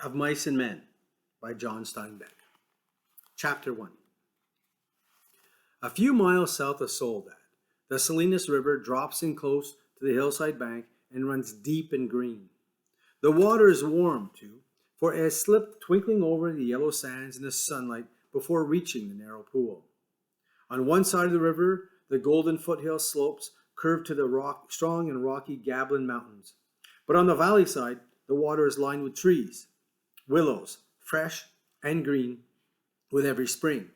of Mice and Men by John Steinbeck. Chapter 1. A few miles south of Soledad, the Salinas River drops in close to the hillside bank and runs deep and green. The water is warm, too, for it has slipped twinkling over the yellow sands in the sunlight before reaching the narrow pool. On one side of the river, the golden foothill slopes curve to the strong and rocky Gablin Mountains. But on the valley side, the water is lined with trees, willows, fresh and green with every spring,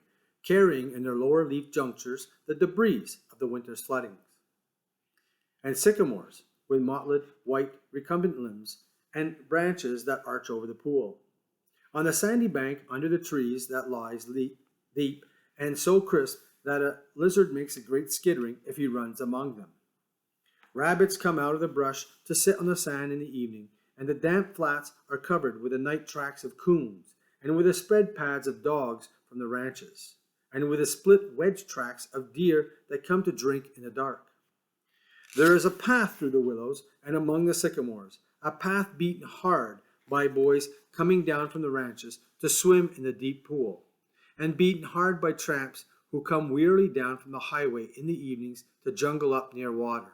carrying in their lower leaf junctures the debris of the winter's floodings, and sycamores with mottled, white, recumbent limbs and branches that arch over the pool. On the sandy bank under the trees that lies deep and so crisp that a lizard makes a great skittering if he runs among them. Rabbits come out of the brush to sit on the sand in the evening, and the damp flats are covered with the night tracks of coons, and with the spread pads of dogs from the ranches, and with the split wedge tracks of deer that come to drink in the dark. There is a path through the willows and among the sycamores, a path beaten hard by boys coming down from the ranches to swim in the deep pool, and beaten hard by tramps who come wearily down from the highway in the evenings to jungle up near water.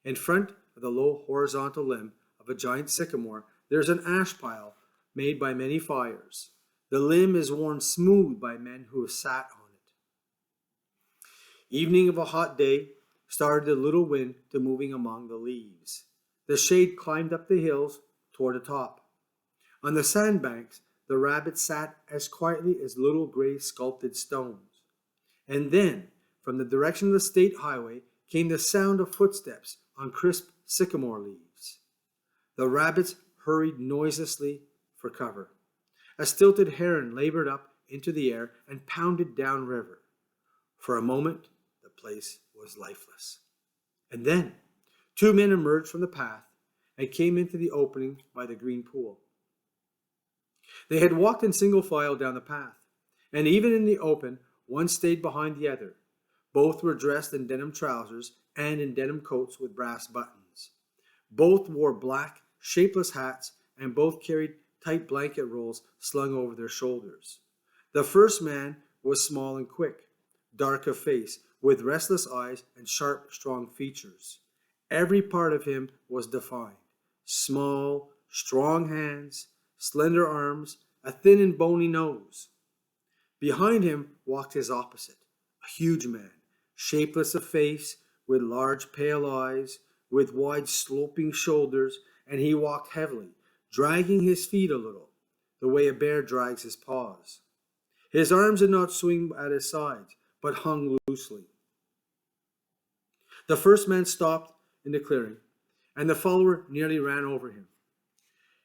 In front of the low horizontal limb of a giant sycamore, there is an ash pile made by many fires. The limb is worn smooth by men who have sat on it. Evening of a hot day started the little wind to moving among the leaves. The shade climbed up the hills toward the top. On the sandbanks, the rabbits sat as quietly as little gray sculpted stones. And then, from the direction of the state highway, came the sound of footsteps on crisp sycamore leaves. The rabbits hurried noiselessly for cover. A stilted heron labored up into the air and pounded downriver. For a moment, the place was lifeless. And then, two men emerged from the path and came into the opening by the green pool. They had walked in single file down the path, and even in the open, one stayed behind the other. Both were dressed in denim trousers and in denim coats with brass buttons. Both wore black, shapeless hats, and both carried tight blanket rolls slung over their shoulders. The first man was small and quick, dark of face, with restless eyes and sharp, strong features. Every part of him was defined. Small, strong hands, slender arms, a thin and bony nose. Behind him walked his opposite, a huge man, shapeless of face, with large pale eyes, with wide sloping shoulders, and he walked heavily, dragging his feet a little, the way a bear drags his paws. His arms did not swing at his sides, but hung loosely. The first man stopped in the clearing, and the follower nearly ran over him.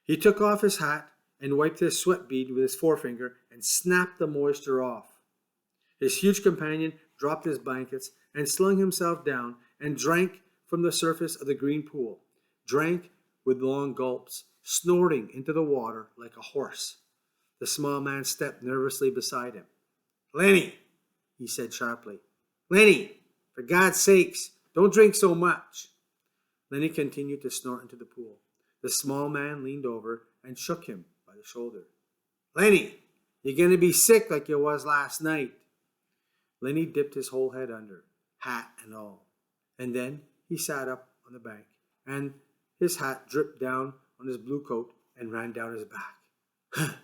He took off his hat and wiped his sweat bead with his forefinger and snapped the moisture off. His huge companion dropped his blankets and slung himself down and drank from the surface of the green pool, drank with long gulps, snorting into the water like a horse. The small man stepped nervously beside him. "Lenny," he said sharply. "Lenny, for God's sakes, don't drink so much." Lenny continued to snort into the pool. The small man leaned over and shook him by the shoulder. "Lenny, you're going to be sick like you was last night." Lenny dipped his whole head under, hat and all. And then he sat up on the bank, and his hat dripped down on his blue coat and ran down his back.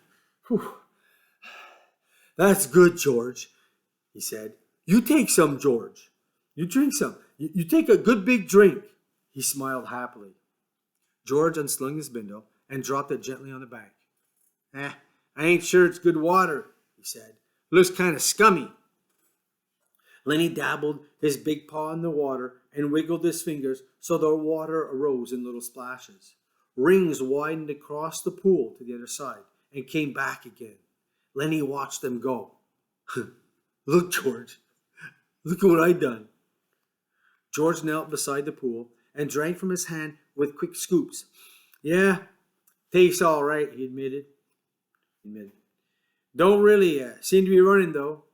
"That's good, George," he said. "You take some, George. You drink some. You take a good big drink." He smiled happily. George unslung his bindle and dropped it gently on the bank. "I ain't sure it's good water," he said. "Looks kind of scummy." Lenny dabbled his big paw in the water and wiggled his fingers so the water arose in little splashes. Rings widened across the pool to the other side and came back again. Lenny watched them go. "Look, George, look at what I done." George knelt beside the pool and drank from his hand with quick scoops. "Yeah, tastes all right," he admitted. "Don't really seem to be running, though.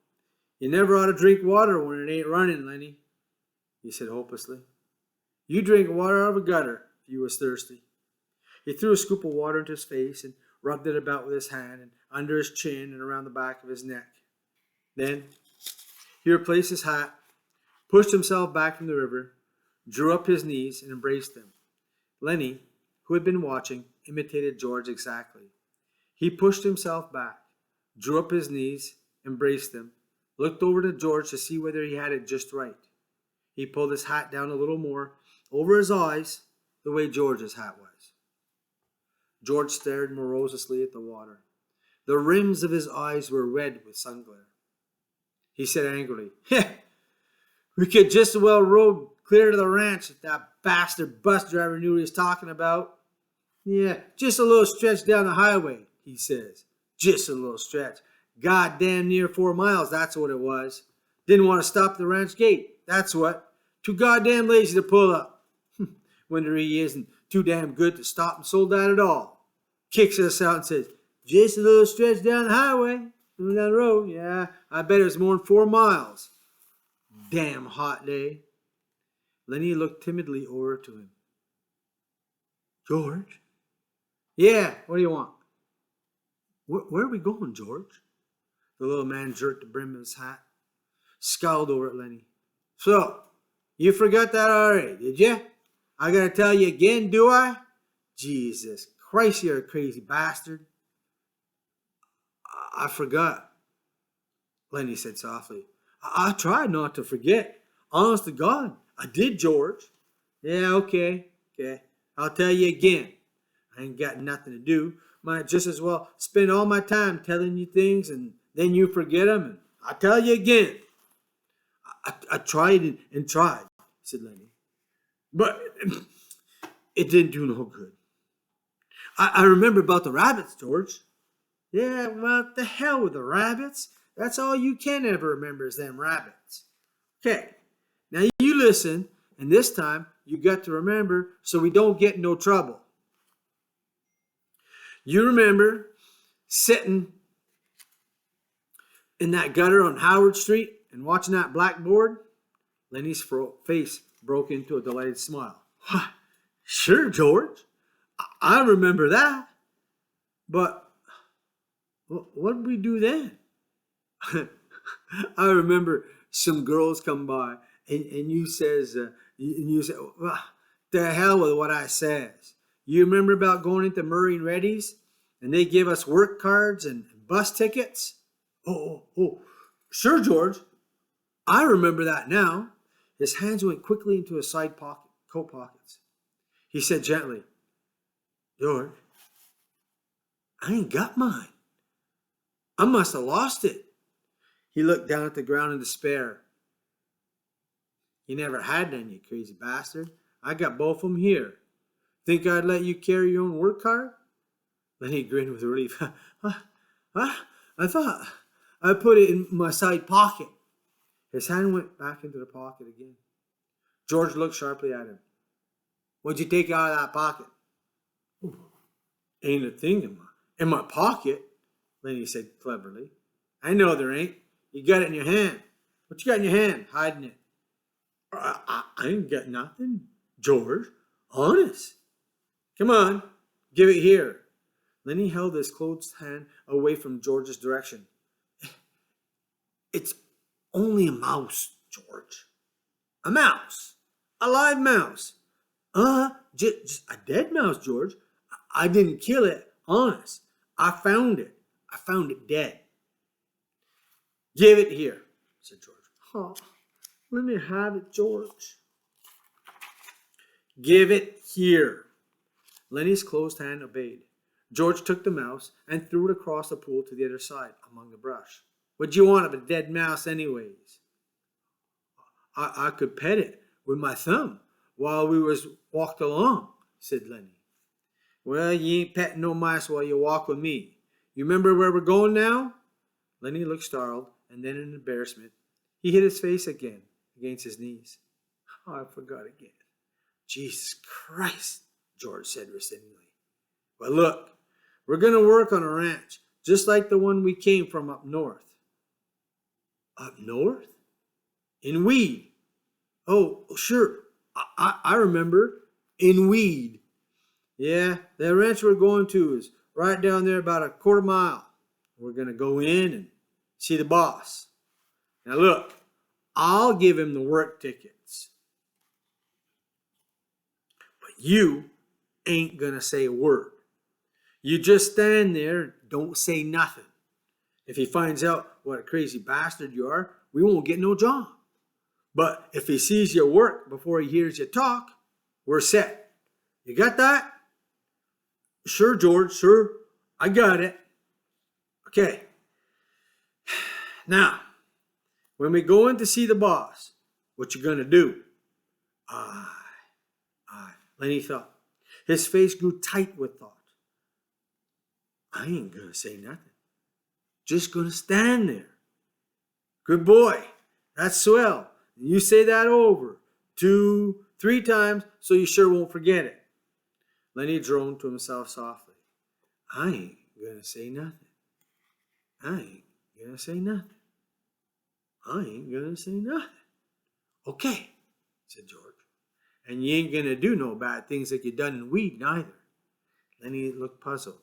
You never ought to drink water when it ain't running, Lenny," he said hopelessly. "You drink water out of a gutter if you was thirsty." He threw a scoop of water into his face and rubbed it about with his hand and under his chin and around the back of his neck. Then he replaced his hat, pushed himself back from the river, drew up his knees, and embraced them. Lenny, who had been watching, imitated George exactly. He pushed himself back, drew up his knees, embraced them, looked over to George to see whether he had it just right. He pulled his hat down a little more, over his eyes, the way George's hat was. George stared morosely at the water. The rims of his eyes were red with sun glare. He said angrily, "We could just as well rode clear to the ranch if that bastard bus driver knew what he was talking about." "Yeah, just a little stretch down the highway," he says. "Just a little stretch. Goddamn near 4 miles, that's what it was. Didn't want to stop at the ranch gate, that's what. Too goddamn lazy to pull up. Wonder he isn't too damn good to stop and sold that at all. Kicks us out and says, 'Just a little stretch down the highway, down the road.' Yeah, I bet it was more than 4 miles. Damn hot day." Lenny looked timidly over to him. "George?" "Yeah, what do you want?" Where are we going, George?" The little man jerked the brim of his hat, scowled over at Lenny. "So, you forgot that already, did you? I gotta tell you again, do I? Jesus Christ, you're a crazy bastard." I forgot," Lenny said softly. I tried not to forget. Honest to God, I did, George." "Yeah, okay. I'll tell you again. I ain't got nothing to do. Might just as well spend all my time telling you things and then you forget them. And I'll tell you again." I tried and tried," said Lenny. "But it didn't do no good. I remember about the rabbits, George." "Yeah, well, the hell with the rabbits. That's all you can ever remember is them rabbits. Okay, now you listen, and this time you got to remember so we don't get in no trouble. You remember sitting in that gutter on Howard Street and watching that blackboard?" Lenny's face broke into a delighted smile. "Sure, George. I remember that. But what did we do then?" "I remember some girls come by and you says, well, the hell with what I says. You remember about going into Murray and Reddy's and they give us work cards and bus tickets?" Oh, sure, George. I remember that now." His hands went quickly into his side coat pockets. He said gently, "George, I ain't got mine. I must have lost it." He looked down at the ground in despair. "You never had none, you crazy bastard. I got both of them here. Think I'd let you carry your own work card?" Then he grinned with relief. I thought I put it in my side pocket." His hand went back into the pocket again. George looked sharply at him. "What'd you take out of that pocket?" "Ain't a thing in my pocket," Lenny said cleverly. "I know there ain't. You got it in your hand. What you got in your hand, hiding it?" I ain't got nothing, George. Honest." "Come on, give it here." Lenny held his closed hand away from George's direction. "It's only a mouse, George. A mouse. A live mouse. Just a dead mouse, George. I didn't kill it, honest. I found it. I found it dead." "Give it here," said George. "Oh, let me have it, George." "Give it here." Lenny's closed hand obeyed. George took the mouse and threw it across the pool to the other side among the brush. "What'd you want of a dead mouse anyways?" I could pet it with my thumb while we was walked along," said Lenny. "Well, you ain't petting no mice while you walk with me. You remember where we're going now?" Lenny looked startled, and then in embarrassment, he hid his face again against his knees. "Oh, I forgot again. Jesus Christ," George said resignedly. "Well, look, we're going to work on a ranch, just like the one we came from up north." "Up north?" "In Weed." "Oh, sure. I remember. In Weed. Yeah, the ranch we're going to is right down there about a quarter mile. We're going to go in and see the boss. Now look, I'll give him the work tickets. But you ain't going to say a word. You just stand there and don't say nothing. If he finds out what a crazy bastard you are, we won't get no job. But if he sees your work before he hears you talk, we're set. You got that? Sure, George, sure. I got it. Okay. Now, when we go in to see the boss, what you gonna do? Aye. Lenny thought. His face grew tight with thought. I ain't gonna say nothing. Just gonna stand there. Good boy. That's swell. You say that over 2, 3 times so you sure won't forget it. Lenny droned to himself softly. I ain't gonna say nothing. I ain't gonna say nothing. I ain't gonna say nothing. Okay, said George. And you ain't gonna do no bad things like you done in weed neither. Lenny looked puzzled.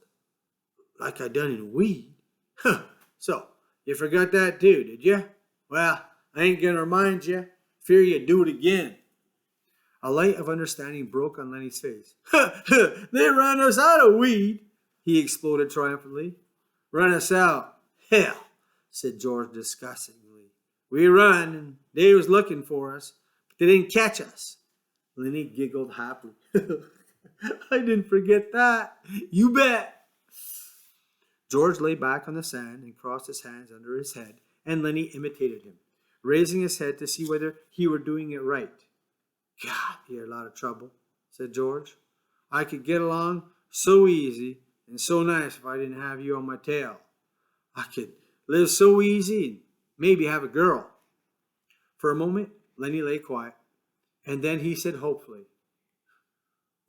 Like I done in weed? Huh. So, you forgot that too, did you? Well, I ain't gonna remind you. Fear you do it again. A light of understanding broke on Lenny's face. They ran us out of weed, he exploded triumphantly. Run us out? Hell, said George disgustedly. We run, and they was looking for us, but they didn't catch us. Lenny giggled happily. I didn't forget that. You bet. George lay back on the sand and crossed his hands under his head, and Lenny imitated him, raising his head to see whether he were doing it right. God, you're a lot of trouble, said George. I could get along so easy and so nice if I didn't have you on my tail. I could live so easy and maybe have a girl. For a moment, Lenny lay quiet, and then he said hopefully,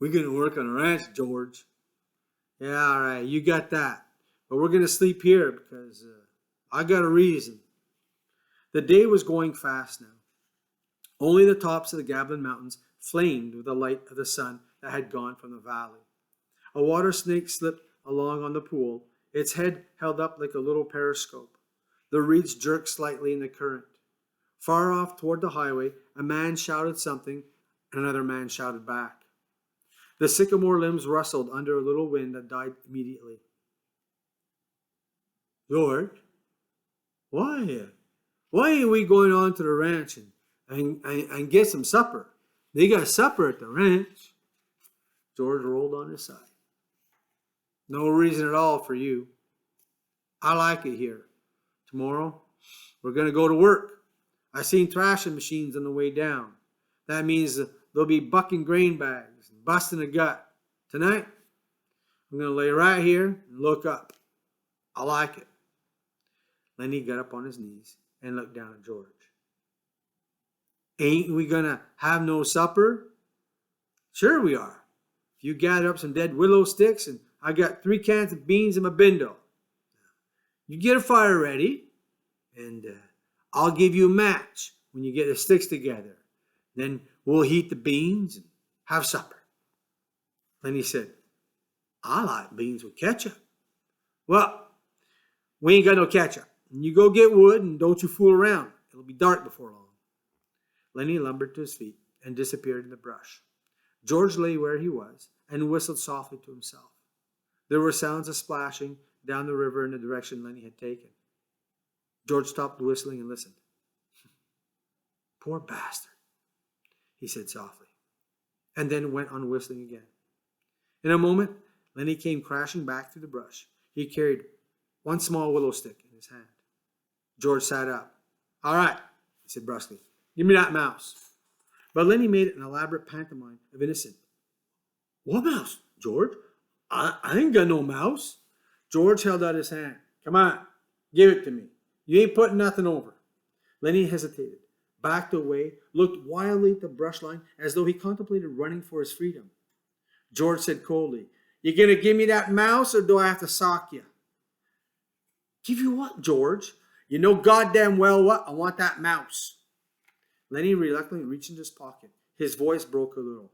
We're going to work on a ranch, George. Yeah, all right, you got that. But we're going to sleep here because I got a reason. The day was going fast now. Only the tops of the Gablin Mountains flamed with the light of the sun that had gone from the valley. A water snake slipped along on the pool, its head held up like a little periscope. The reeds jerked slightly in the current. Far off toward the highway, a man shouted something, and another man shouted back. The sycamore limbs rustled under a little wind that died immediately. George, why ain't we going on to the ranch and get some supper? They got supper at the ranch. George rolled on his side. No reason at all for you. I like it here. Tomorrow, we're going to go to work. I seen thrashing machines on the way down. That means they'll be bucking grain bags and busting a gut. Tonight, I'm going to lay right here and look up. I like it. Lenny got up on his knees and looked down at George. Ain't we going to have no supper? Sure we are. If you gather up some dead willow sticks and I got 3 cans of beans in my bindle. You get a fire ready and I'll give you a match when you get the sticks together. Then we'll heat the beans and have supper. Lenny said, I like beans with ketchup. Well, we ain't got no ketchup. You go get wood and don't you fool around. It'll be dark before long. Lenny lumbered to his feet and disappeared in the brush. George lay where he was and whistled softly to himself. There were sounds of splashing down the river in the direction Lenny had taken. George stopped whistling and listened. Poor bastard, he said softly, and then went on whistling again. In a moment, Lenny came crashing back through the brush. He carried one small willow stick in his hand. George sat up. All right, he said brusquely. Give me that mouse. But Lenny made an elaborate pantomime of innocence. What mouse, George? I ain't got no mouse. George held out his hand. Come on, give it to me. You ain't putting nothing over. Lenny hesitated, backed away, looked wildly at the brush line as though he contemplated running for his freedom. George said coldly, You gonna give me that mouse or do I have to sock you? Give you what, George? You know goddamn well what? I want that mouse. Lenny reluctantly reached into his pocket. His voice broke a little.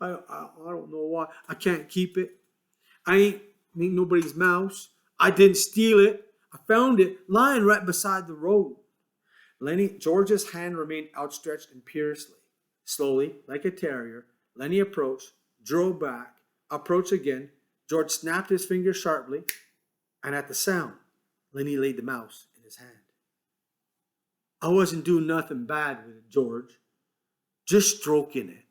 I don't know why. I can't keep it. I ain't It ain't nobody's mouse. I didn't steal it. I found it lying right beside the road. George's hand remained outstretched imperiously. Slowly, like a terrier, Lenny approached, drew back, approached again. George snapped his fingers sharply, and at the sound, Lenny laid the mouse in his hand. I wasn't doing nothing bad with it, George. Just stroking it.